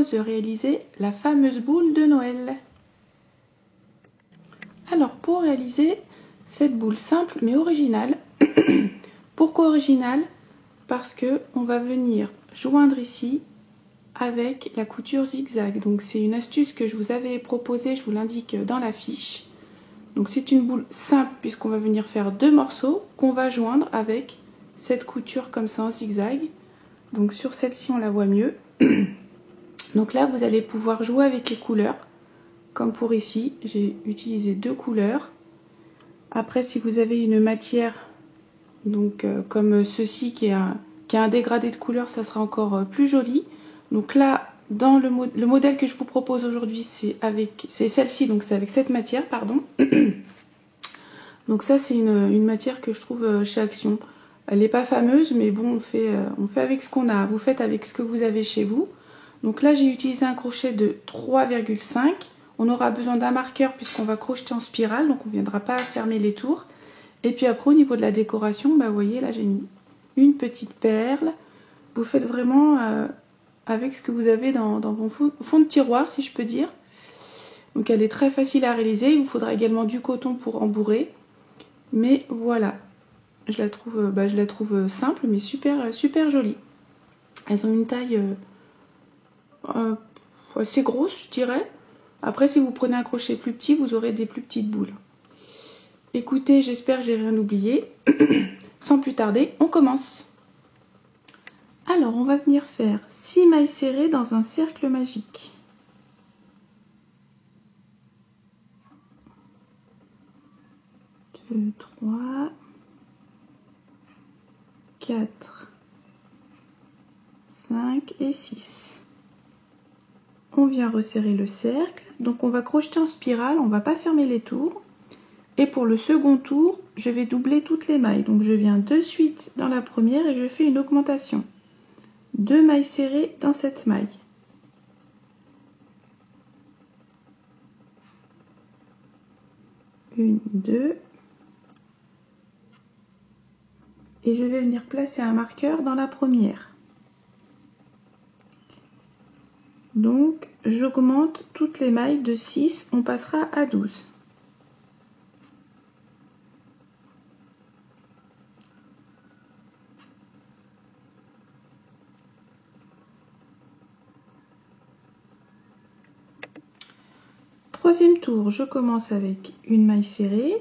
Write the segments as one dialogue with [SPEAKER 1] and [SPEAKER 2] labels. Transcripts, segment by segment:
[SPEAKER 1] propose de réaliser la fameuse boule de Noël. Alors pour réaliser cette boule simple mais originale, pourquoi originale? Parce que on va venir joindre ici avec la couture zigzag. Donc c'est une astuce que je vous avais proposée, je vous l'indique dans la fiche. Donc c'est une boule simple puisqu'on va venir faire 2 morceaux qu'on va joindre avec cette couture comme ça en zigzag. Donc sur celle-ci on la voit mieux. Donc là vous allez pouvoir jouer avec les couleurs. Comme pour ici, j'ai utilisé 2 couleurs. Après si vous avez une matière donc comme ceci qui a un dégradé de couleurs, ça sera encore plus joli. Donc là dans le modèle que je vous propose aujourd'hui, c'est celle-ci, donc c'est avec cette matière, pardon. Donc ça c'est une matière que je trouve chez Action. Elle n'est pas fameuse, mais bon, on fait avec ce qu'on a. Vous faites avec ce que vous avez chez vous. Donc là j'ai utilisé un crochet de 3,5. On aura besoin d'un marqueur puisqu'on va crocheter en spirale, donc on ne viendra pas fermer les tours. Et puis après au niveau de la décoration, bah, vous voyez là j'ai mis une petite perle. Vous faites vraiment avec ce que vous avez dans vos fonds de tiroir, si je peux dire. Donc elle est très facile à réaliser. Il vous faudra également du coton pour embourrer. Mais voilà, je la trouve simple mais super jolie. Elles ont une taille assez grosse, je dirais. Après, si vous prenez un crochet plus petit, vous aurez des plus petites boules. Écoutez, j'espère que j'ai rien oublié. Sans plus tarder, on commence. Alors, on va venir faire 6 mailles serrées dans un cercle magique. Deux, 3, 4, 5 et 6. On vient resserrer le cercle. Donc, on va crocheter en spirale, on ne va pas fermer les tours. Et pour le second tour, je vais doubler toutes les mailles. Donc, je viens de suite dans la première et je fais une augmentation. 2 mailles serrées dans cette maille. Une, 2. Et je vais venir placer un marqueur dans la première. Donc, j'augmente toutes les mailles de 6, on passera à 12. Troisième tour, je commence avec une maille serrée.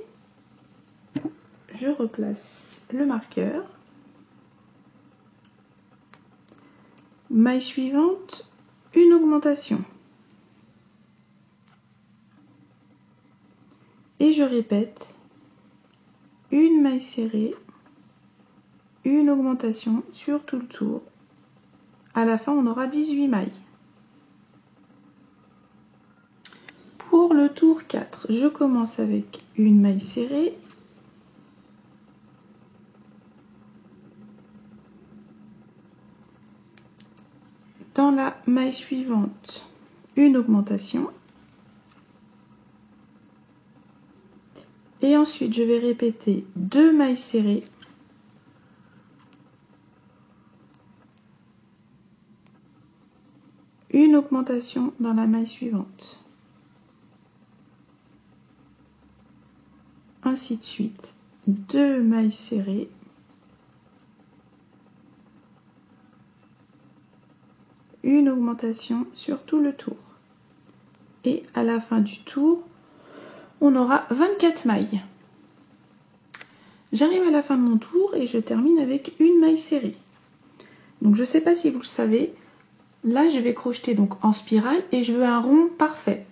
[SPEAKER 1] Je replace le marqueur. Maille suivante, une augmentation. Et je répète, une maille serrée, une augmentation sur tout le tour. À la fin, on aura 18 mailles. Pour le tour 4, je commence avec une maille serrée. Dans la maille suivante, une augmentation. Et ensuite, je vais répéter 2 mailles serrées. Une augmentation dans la maille suivante. Ainsi de suite. 2 mailles serrées. Une augmentation sur tout le tour. Et à la fin du tour, on aura 24 mailles. J'arrive à la fin de mon tour et je termine avec une maille serrée. Donc je ne sais pas si vous le savez, là je vais crocheter donc en spirale et je veux un rond parfait.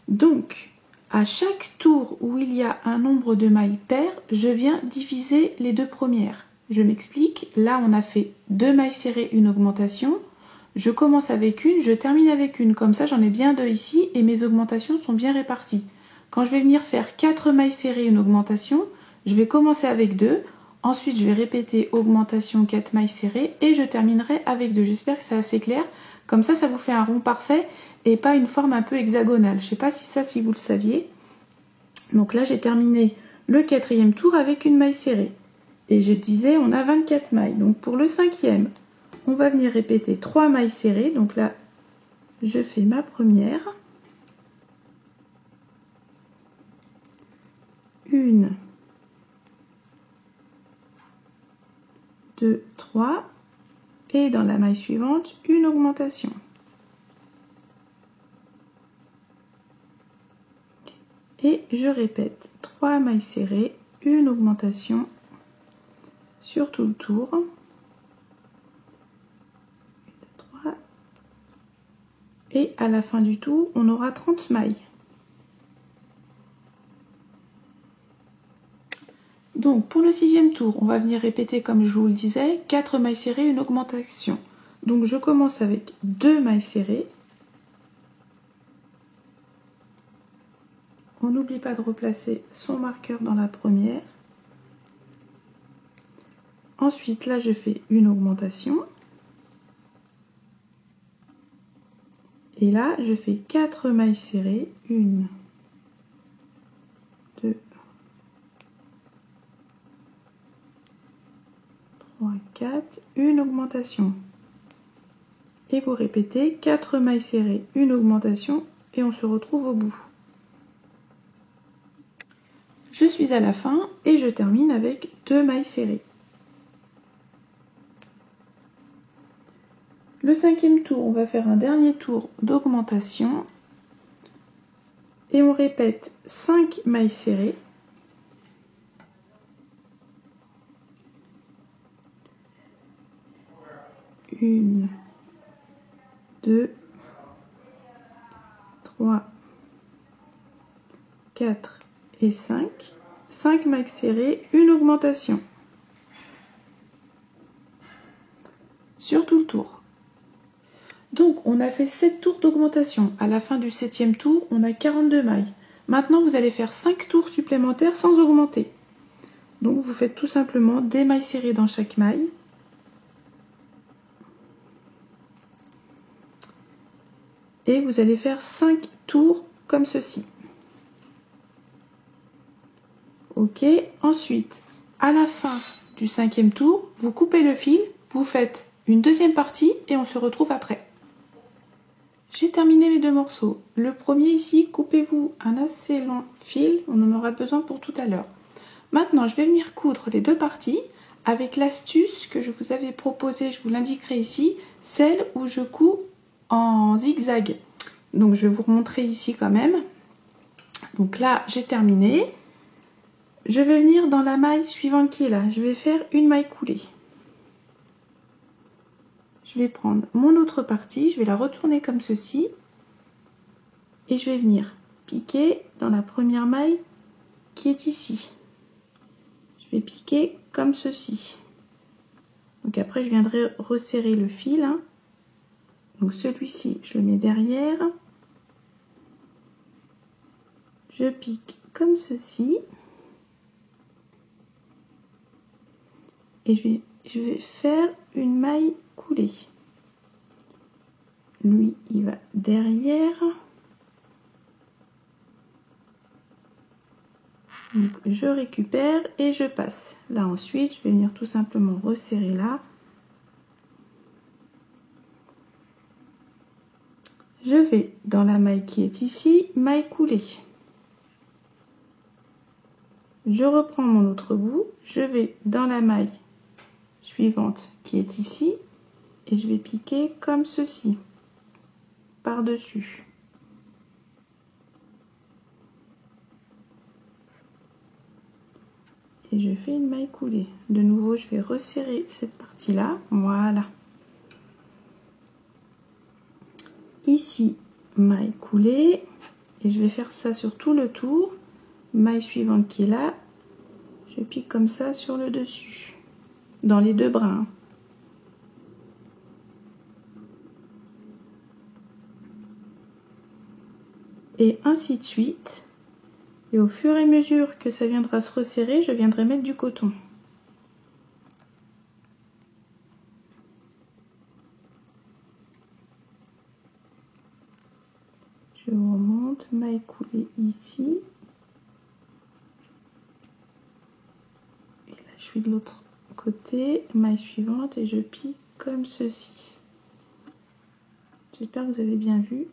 [SPEAKER 1] Donc à chaque tour où il y a un nombre de mailles pair, je viens diviser les 2 premières. Je m'explique, là on a fait 2 mailles serrées, une augmentation. Je commence avec une, je termine avec une. Comme ça, j'en ai bien 2 ici et mes augmentations sont bien réparties. Quand je vais venir faire 4 mailles serrées, une augmentation, je vais commencer avec 2. Ensuite, je vais répéter augmentation, 4 mailles serrées et je terminerai avec 2. J'espère que c'est assez clair. Comme ça, ça vous fait un rond parfait et pas une forme un peu hexagonale. Je ne sais pas si vous le saviez. Donc là, j'ai terminé le 4e tour avec une maille serrée. Et je disais, on a 24 mailles. Donc pour le 5e, on va venir répéter 3 mailles serrées. Donc là, je fais ma première, 1, 2, 3 et dans la maille suivante une augmentation. Et je répète 3 mailles serrées, une augmentation sur tout le tour. 1, 2, 3. Et à la fin du tour, on aura 30 mailles. Donc pour le 6e tour, on va venir répéter comme je vous le disais, 4 mailles serrées, une augmentation. Donc je commence avec 2 mailles serrées. On n'oublie pas de replacer son marqueur dans la première. Ensuite, là, je fais une augmentation. Et là, je fais 4 mailles serrées. 1, 2, 3, 4. Une augmentation. Et vous répétez 4 mailles serrées, une augmentation et on se retrouve au bout. Je suis à la fin et je termine avec 2 mailles serrées. Le 5e tour, on va faire un dernier tour d'augmentation et on répète 5 mailles serrées. Une, 2, 3, 4 et 5. 5 mailles serrées, une augmentation sur tout le tour. Donc on a fait 7 tours d'augmentation. À la fin du 7e tour, on a 42 mailles. Maintenant, vous allez faire 5 tours supplémentaires sans augmenter. Donc vous faites tout simplement des mailles serrées dans chaque maille. Et vous allez faire 5 tours comme ceci. Ok, ensuite, à la fin du 5e tour, vous coupez le fil, vous faites une deuxième partie et on se retrouve après. J'ai terminé mes 2 morceaux. Le premier ici, coupez-vous un assez long fil, on en aura besoin pour tout à l'heure. Maintenant, je vais venir coudre les 2 parties avec l'astuce que je vous avais proposée, je vous l'indiquerai ici, celle où je couds en zigzag. Donc je vais vous remontrer ici quand même. Donc là, j'ai terminé. Je vais venir dans la maille suivante qui est là. Je vais faire une maille coulée. Je vais prendre mon autre partie, je vais la retourner comme ceci. Et je vais venir piquer dans la première maille qui est ici. Je vais piquer comme ceci. Donc après, je viendrai resserrer le fil. Donc celui-ci, je le mets derrière. Je pique comme ceci. Et je vais faire une maille coulée. Lui, il va derrière. Donc, je récupère et je passe. Là, ensuite, je vais venir tout simplement resserrer là. Je vais dans la maille qui est ici, maille coulée. Je reprends mon autre bout, je vais dans la maille suivante qui est ici et je vais piquer comme ceci par-dessus. Et je fais une maille coulée. De nouveau, je vais resserrer cette partie-là. Voilà. Ici, maille coulée. Et je vais faire ça sur tout le tour. Maille suivante qui est là. Je pique comme ça sur le dessus. Dans les 2 brins. Et ainsi de suite. Et au fur et à mesure que ça viendra se resserrer, je viendrai mettre du coton. Je remonte, maille coulée ici. Et là, je suis de l'autre côté, maille suivante et je pique comme ceci. J'espère que vous avez bien vu.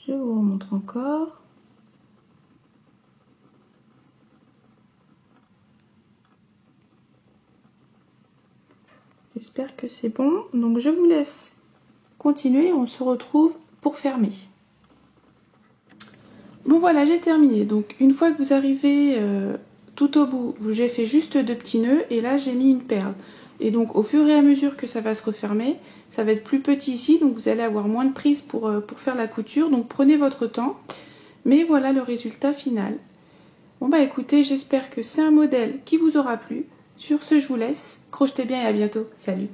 [SPEAKER 1] Je vous remontre encore. J'espère que c'est bon. Donc je vous laisse continuer. On se retrouve pour fermer. Bon voilà, j'ai terminé. Donc une fois que vous arrivez tout au bout, j'ai fait juste 2 petits nœuds et là j'ai mis une perle. Et donc au fur et à mesure que ça va se refermer, ça va être plus petit ici, donc vous allez avoir moins de prise pour faire la couture. Donc prenez votre temps. Mais voilà le résultat final. Bon bah écoutez, j'espère que c'est un modèle qui vous aura plu. Sur ce, je vous laisse. Crochetez bien et à bientôt. Salut!